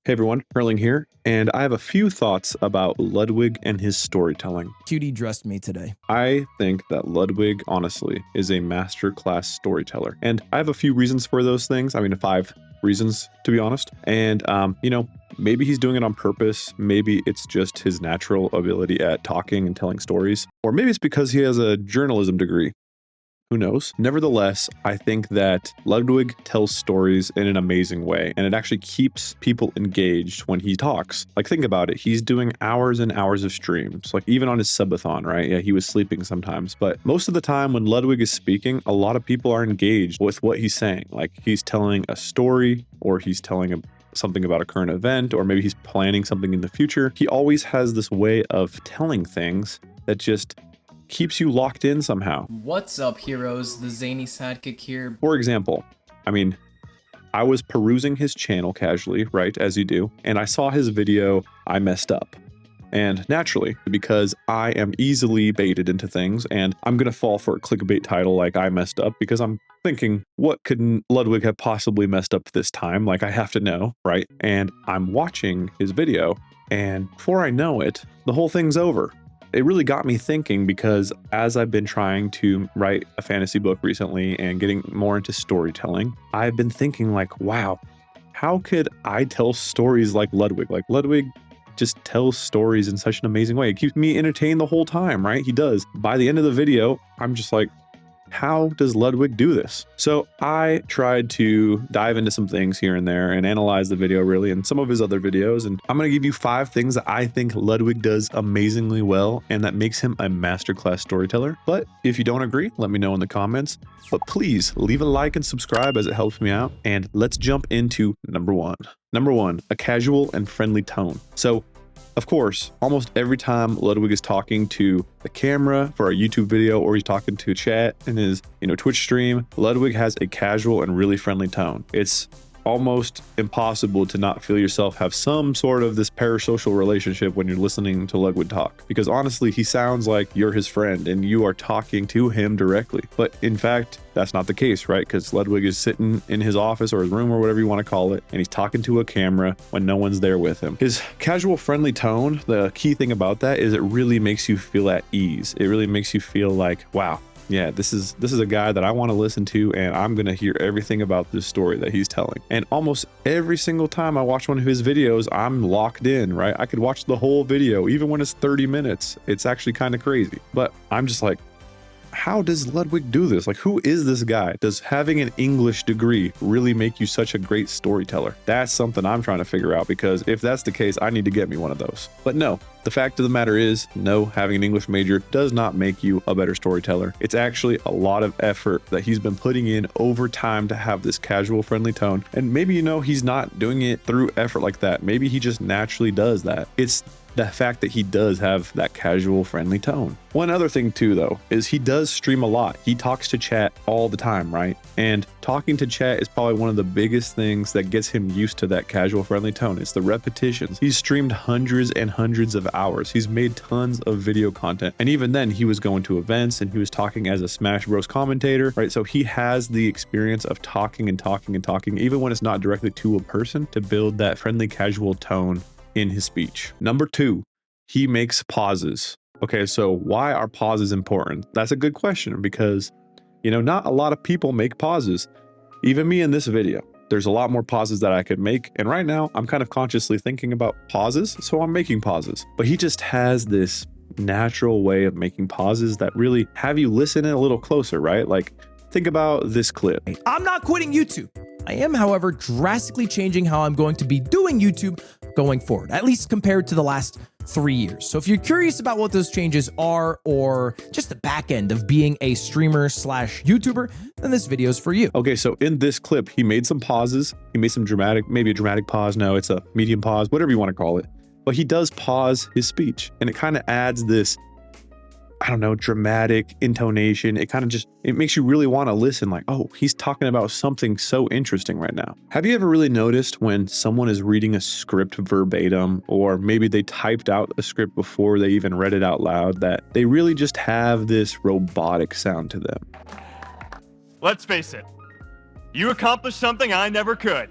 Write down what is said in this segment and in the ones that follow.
Hey everyone, Erling here, and I have a few thoughts about Ludwig and his storytelling. Cutie dressed me today. I think that Ludwig, honestly, is a masterclass storyteller, and I have a few reasons for those things. I mean, 5 reasons, to be honest. And, maybe he's doing it on purpose. Maybe it's just his natural ability at talking and telling stories, or maybe it's because he has a journalism degree. Who knows? Nevertheless, I think that Ludwig tells stories in an amazing way, and it actually keeps people engaged when he talks. Like, think about it. He's doing hours and hours of streams, like even on his subathon, right? Yeah, he was sleeping sometimes. But most of the time when Ludwig is speaking, a lot of people are engaged with what he's saying. Like, he's telling a story, or he's telling something about a current event, or maybe he's planning something in the future. He always has this way of telling things that just keeps you locked in somehow. What's up, heroes? The zany sidekick here. For example, I was perusing his channel casually, right, as you do, and I saw his video, I Messed Up. And naturally, because I am easily baited into things, and I'm gonna fall for a clickbait title like I Messed Up, because I'm thinking, what could Ludwig have possibly messed up this time? Like, I have to know, right? And I'm watching his video, and before I know it, the whole thing's over. It really got me thinking, because as I've been trying to write a fantasy book recently and getting more into storytelling, I've been thinking like, wow, how could I tell stories like Ludwig? Like, Ludwig just tells stories in such an amazing way. It keeps me entertained the whole time, right? He does. By the end of the video, I'm just like, how does Ludwig do this? So I tried to dive into some things here and there and analyze the video really and some of his other videos. And I'm going to give you 5 things that I think Ludwig does amazingly well and that makes him a masterclass storyteller. But if you don't agree, let me know in the comments. But please leave a like and subscribe as it helps me out. And let's jump into number 1. Number 1, a casual and friendly tone. So of course, almost every time Ludwig is talking to the camera for a YouTube video, or he's talking to chat in his, Twitch stream, Ludwig has a casual and really friendly tone. It's almost impossible to not feel yourself have some sort of this parasocial relationship when you're listening to Ludwig talk, because honestly, he sounds like you're his friend and you are talking to him directly. But in fact, that's not the case, right? Because Ludwig is sitting in his office or his room or whatever you want to call it, and he's talking to a camera when no one's there with him. His casual, friendly tone, the key thing about that is it really makes you feel at ease. It really makes you feel like, wow, yeah, this is a guy that I want to listen to, and I'm going to hear everything about this story that he's telling. And almost every single time I watch one of his videos, I'm locked in, right? I could watch the whole video, even when it's 30 minutes. It's actually kind of crazy. But I'm just like, how does Ludwig do this? Like, who is this guy? Does having an English degree really make you such a great storyteller? That's something I'm trying to figure out, because if that's the case, I need to get me one of those. But no, the fact of the matter is, no, having an English major does not make you a better storyteller. It's actually a lot of effort that he's been putting in over time to have this casual, friendly tone. And maybe, he's not doing it through effort like that. Maybe he just naturally does that. It's the fact that he does have that casual, friendly tone. One other thing too, though, is he does stream a lot. He talks to chat all the time, right? And talking to chat is probably one of the biggest things that gets him used to that casual, friendly tone. It's the repetitions. He's streamed hundreds and hundreds of hours. He's made tons of video content. And even then, he was going to events and he was talking as a Smash Bros commentator, right? So he has the experience of talking and talking and talking, even when it's not directly to a person, to build that friendly, casual tone in his speech. Number 2, he makes pauses. Okay, so why are pauses important? That's a good question, because, not a lot of people make pauses. Even me in this video, there's a lot more pauses that I could make. And right now, I'm kind of consciously thinking about pauses, so I'm making pauses. But he just has this natural way of making pauses that really have you listen in a little closer, right? Like, think about this clip. I'm not quitting YouTube. I am, however, drastically changing how I'm going to be doing YouTube going forward, at least compared to the last 3 years. So if you're curious about what those changes are, or just the back end of being a streamer / YouTuber, then this video is for you. Okay, so in this clip, he made some pauses. He made some maybe a dramatic pause. No, it's a medium pause, whatever you want to call it. But he does pause his speech, and it kind of adds this, dramatic intonation. It makes you really want to listen, like, oh, he's talking about something so interesting right now. Have you ever really noticed when someone is reading a script verbatim, or maybe they typed out a script before they even read it out loud, that they really just have this robotic sound to them? Let's face it, You accomplished something I never could.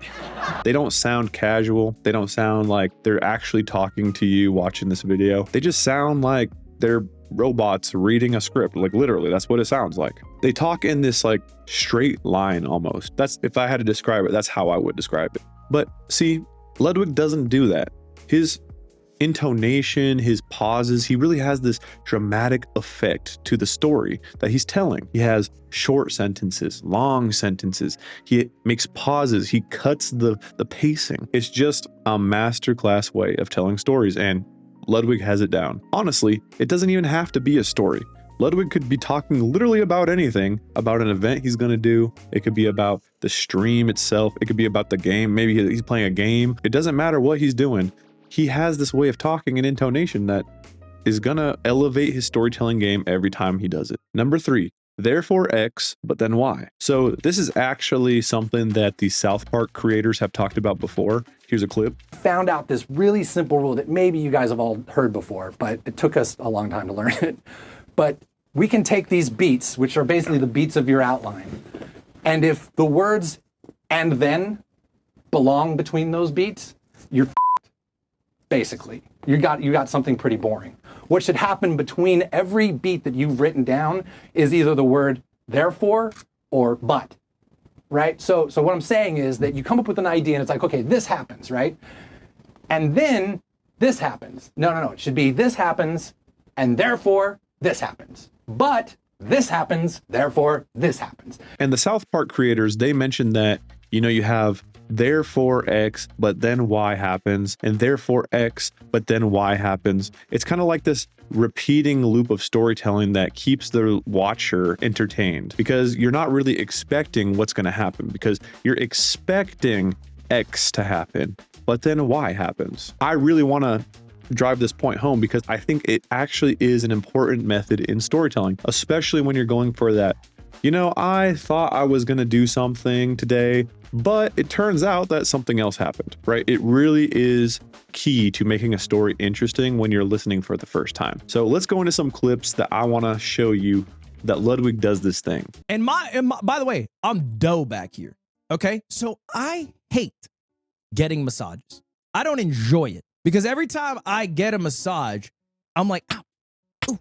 They don't sound casual. They don't sound like they're actually talking to you watching this video. They just sound like they're robots reading a script. Like literally, that's what it sounds like. They talk in this like straight line almost. That's, if I had to describe it, that's how I would describe it. But see, Ludwig doesn't do that. His intonation, his pauses, he really has this dramatic effect to the story that he's telling. He has short sentences, long sentences. He makes pauses. He cuts the pacing. It's just a masterclass way of telling stories, and Ludwig has it down. Honestly, it doesn't even have to be a story. Ludwig could be talking literally about anything, about an event he's going to do. It could be about the stream itself. It could be about the game. Maybe he's playing a game. It doesn't matter what he's doing. He has this way of talking and intonation that is gonna elevate his storytelling game every time he does it. Number 3, therefore X, but then Y. So this is actually something that the South Park creators have talked about before. Here's a clip. Found out this really simple rule that maybe you guys have all heard before, but it took us a long time to learn it. But we can take these beats, which are basically the beats of your outline, and if the words "and then" belong between those beats, you're basically. You got something pretty boring. What should happen between every beat that you've written down is either the word therefore or but, right? So what I'm saying is that you come up with an idea and it's like, okay, this happens, right? And then this happens. No, it should be this happens and therefore this happens. But this happens, therefore this happens. And the South Park creators, they mentioned that, you know, you have therefore X, but then Y happens, and therefore X, but then Y happens. It's kind of like this repeating loop of storytelling that keeps the watcher entertained, because you're not really expecting what's going to happen, because you're expecting X to happen, but then Y happens. I really want to drive this point home because I think it actually is an important method in storytelling, especially when you're going for that, you know, I thought I was going to do something today, but it turns out that something else happened, right? It really is key to making a story interesting when you're listening for the first time. So let's go into some clips that I want to show you that Ludwig does this thing. And by the way, I'm Doe back here. Okay. So I hate getting massages. I don't enjoy it because every time I get a massage, I'm like, ow, ooh,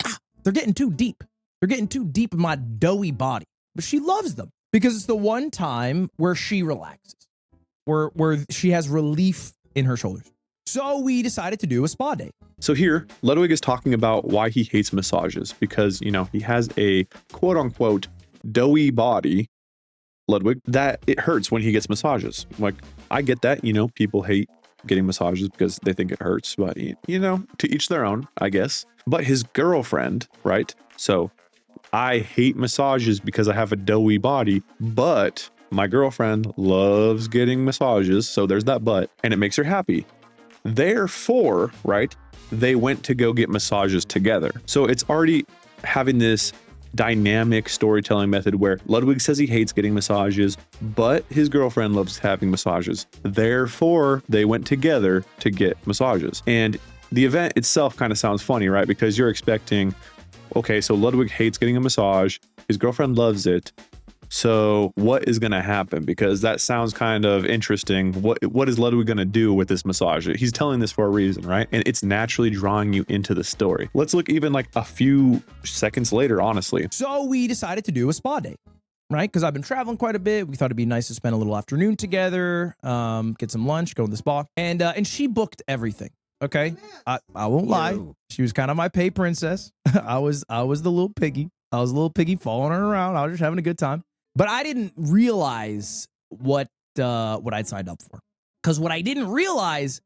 ow, they're getting too deep. They're getting too deep in my doughy body. But she loves them because it's the one time where she relaxes, where she has relief in her shoulders. So we decided to do a spa day. So here, Ludwig is talking about why he hates massages because, you know, he has a quote unquote doughy body, Ludwig, that it hurts when he gets massages. Like, I get that, you know, people hate getting massages because they think it hurts, but, you know, to each their own, I guess. But his girlfriend, right? So I hate massages because I have a doughy body, but my girlfriend loves getting massages. So there's that but, and it makes her happy. Therefore, right, they went to go get massages together. So it's already having this dynamic storytelling method where Ludwig says he hates getting massages, but his girlfriend loves having massages. Therefore, they went together to get massages. And the event itself kind of sounds funny, right? Because you're expecting, okay, so Ludwig hates getting a massage. His girlfriend loves it. So what is going to happen? Because that sounds kind of interesting. What is Ludwig going to do with this massage? He's telling this for a reason, right? And it's naturally drawing you into the story. Let's look even like a few seconds later, honestly. So we decided to do a spa day, right? Because I've been traveling quite a bit. We thought it'd be nice to spend a little afternoon together, get some lunch, go to the spa. And she booked everything. Okay. I won't lie. She was kind of my pay princess. I was the little piggy. I was a little piggy following her around. I was just having a good time. But I didn't realize what I'd signed up for. Because what I didn't realize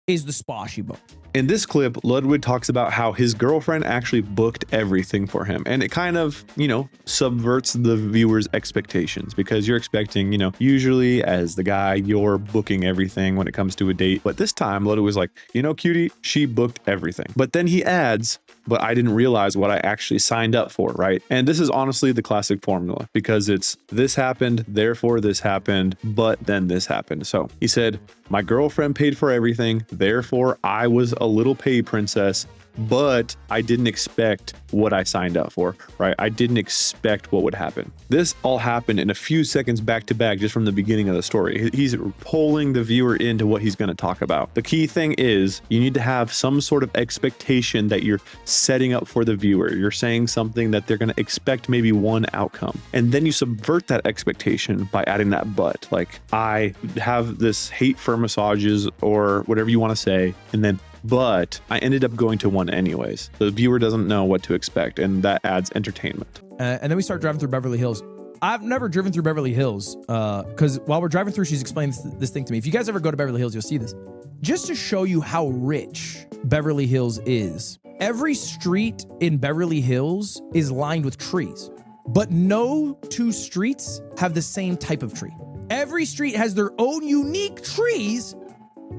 is the spa she booked. In this clip, Ludwig talks about how his girlfriend actually booked everything for him. And it kind of, you know, subverts the viewer's expectations because you're expecting, you know, usually as the guy, you're booking everything when it comes to a date. But this time, Ludwig was like, you know, cutie, she booked everything. But then he adds, but I didn't realize what I actually signed up for, right? And this is honestly the classic formula because it's this happened, therefore this happened, but then this happened. So he said, my girlfriend paid for everything, therefore I was a little pay princess, but I didn't expect what I signed up for, right? I didn't expect what would happen. This all happened in a few seconds back to back just from the beginning of the story. He's pulling the viewer into what he's going to talk about. The key thing is you need to have some sort of expectation that you're setting up for the viewer. You're saying something that they're going to expect maybe one outcome. And then you subvert that expectation by adding that but. Like, I have this hate for massages or whatever you want to say, and then but I ended up going to one anyways. The viewer doesn't know what to expect, and that adds entertainment. And then we start driving through Beverly Hills. I've never driven through Beverly Hills because while we're driving through, she's explaining this thing to me. If you guys ever go to Beverly Hills, you'll see this. Just to show you how rich Beverly Hills is, every street in Beverly Hills is lined with trees, but no two streets have the same type of tree. Every street has their own unique trees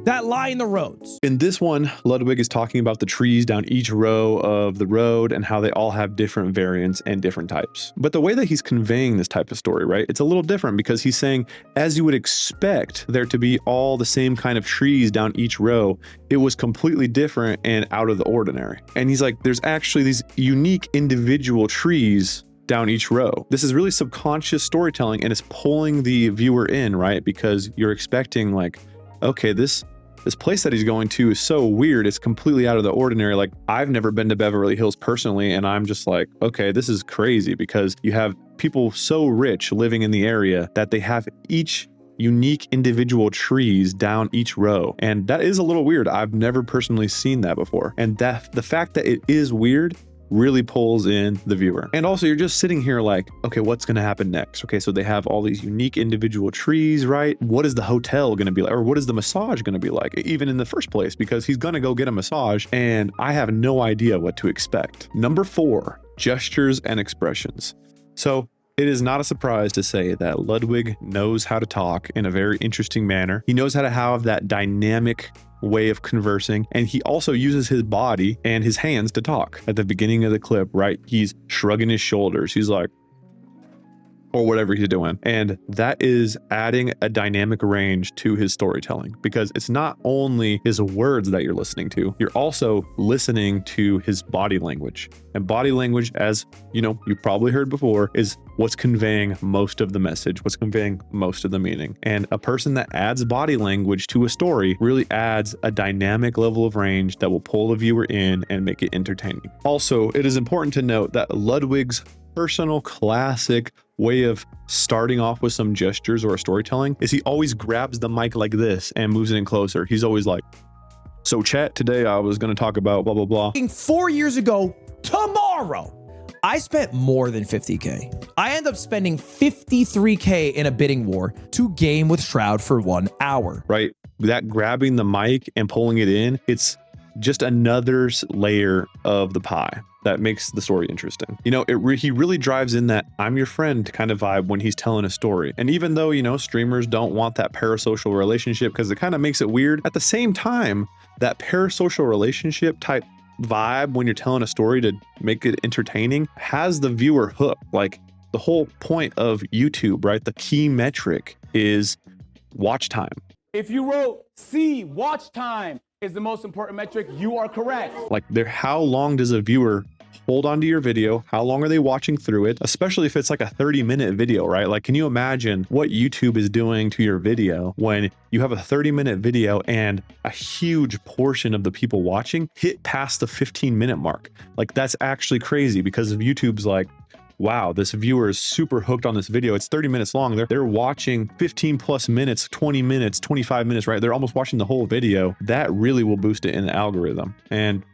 that line the roads. In this one, Ludwig is talking about the trees down each row of the road and how they all have different variants and different types. But the way that he's conveying this type of story, right, it's a little different because he's saying, as you would expect there to be all the same kind of trees down each row, it was completely different and out of the ordinary. And he's like, there's actually these unique individual trees down each row. This is really subconscious storytelling, and it's pulling the viewer in, right? Because you're expecting like, okay, this place that he's going to is so weird. It's completely out of the ordinary. Like, I've never been to Beverly Hills personally, and I'm just like, okay, this is crazy because you have people so rich living in the area that they have each unique individual trees down each row. And that is a little weird. I've never personally seen that before. And that the fact that it is weird really pulls in the viewer. And also, you're just sitting here like, okay, what's going to happen next? Okay, so they have all these unique individual trees, right? What is the hotel going to be like? Or what is the massage going to be like? Even in the first place, because he's going to go get a massage and I have no idea what to expect. Number 4, gestures and expressions. So it is not a surprise to say that Ludwig knows how to talk in a very interesting manner. He knows how to have that dynamic way of conversing, and he also uses his body and his hands to talk. At the beginning of the clip, right, he's shrugging his shoulders, he's like, or whatever he's doing, and that is adding a dynamic range to his storytelling, because it's not only his words that you're listening to, you're also listening to his body language. And body language, as you know, you've probably heard before, is what's conveying most of the message, what's conveying most of the meaning. And a person that adds body language to a story really adds a dynamic level of range that will pull the viewer in and make it entertaining. Also, it is important to note that Ludwig's personal classic way of starting off with some gestures or a storytelling is he always grabs the mic like this and moves it in closer. He's always like, so chat, today I was going to talk about blah, blah, blah. 4 years ago, tomorrow, I spent more than 50K. I end up spending 53K in a bidding war to game with Shroud for 1 hour. Right? That grabbing the mic and pulling it in, it's just another layer of the pie that makes the story interesting. You know, he really drives in that I'm your friend kind of vibe when he's telling a story. And even though, you know, streamers don't want that parasocial relationship because it kind of makes it weird, at the same time, that parasocial relationship type vibe when you're telling a story to make it entertaining has the viewer hooked. Like, the whole point of YouTube, right? The key metric is watch time. If you wrote C, watch time is the most important metric, you are correct. Like, how long does a viewer hold onto your video? How long are they watching through it? Especially if it's like a 30-minute video, right? Like, can you imagine what YouTube is doing to your video when you have a 30-minute video and a huge portion of the people watching hit past the 15-minute mark? Like, that's actually crazy because of YouTube's like, wow, this viewer is super hooked on this video. It's 30 minutes long. They're watching 15 plus minutes, 20 minutes, 25 minutes, right? They're almost watching the whole video. That really will boost it in the algorithm. And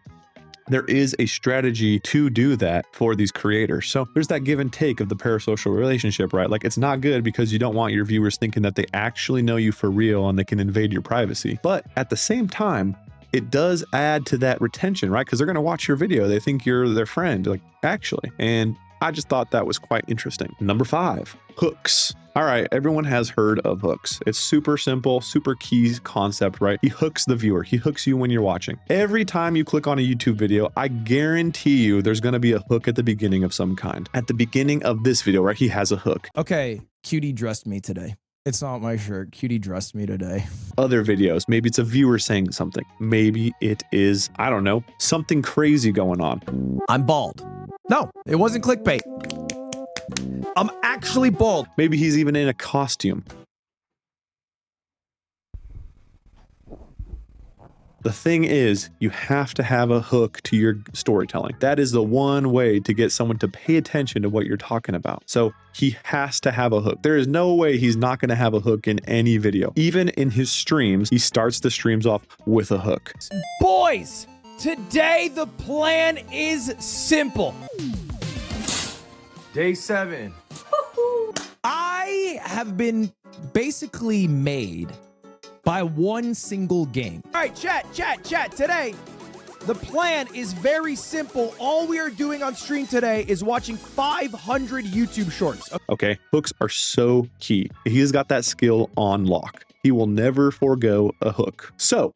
there is a strategy to do that for these creators. So there's that give and take of the parasocial relationship, right? Like, it's not good because you don't want your viewers thinking that they actually know you for real and they can invade your privacy. But at the same time, it does add to that retention, right? Because they're going to watch your video. They think you're their friend, like, actually. And I just thought that was quite interesting. Number 5, hooks. All right, everyone has heard of hooks. It's super simple, super key concept, right? He hooks the viewer. He hooks you when you're watching. Every time you click on a YouTube video, I guarantee you there's going to be a hook at the beginning of some kind. At the beginning of this video, right, he has a hook. Okay, Cutie dressed me today. It's not my shirt. Cutie dressed me today. Other videos. Maybe it's a viewer saying something. Maybe it is, I don't know, something crazy going on. I'm bald. No, it wasn't clickbait. I'm actually bald. Maybe he's even in a costume. The thing is, you have to have a hook to your storytelling. That is the one way to get someone to pay attention to what you're talking about. So he has to have a hook. There is no way he's not going to have a hook in any video. Even in his streams, he starts the streams off with a hook. Boys, today the plan is simple. Day 7. I have been basically made by one single game. All right, chat. Today, the plan is very simple. All we are doing on stream today is watching 500 YouTube shorts. Okay, hooks are so key. He has got that skill on lock. He will never forego a hook. So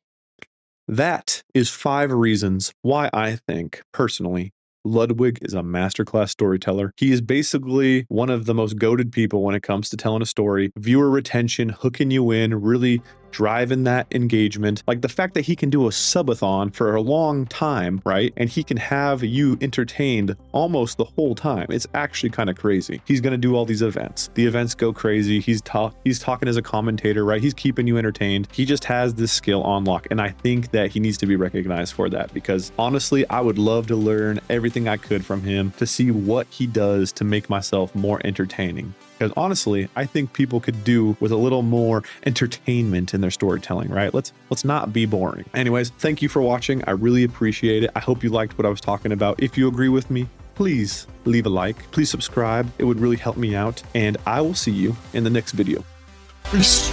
that is 5 reasons why I think, personally, Ludwig is a masterclass storyteller. He is basically one of the most goated people when it comes to telling a story, viewer retention, hooking you in, really driving that engagement. Like the fact that he can do a subathon for a long time, right? And he can have you entertained almost the whole time. It's actually kind of crazy. He's going to do all these events. The events go crazy. He's talking as a commentator, right? He's keeping you entertained. He just has this skill on lock. And I think that he needs to be recognized for that, because honestly, I would love to learn everything I could from him to see what he does to make myself more entertaining. Because honestly, I think people could do with a little more entertainment in their storytelling, right? Let's not be boring. Anyways, thank you for watching. I really appreciate it. I hope you liked what I was talking about. If you agree with me, please leave a like. Please subscribe. It would really help me out. And I will see you in the next video. Peace.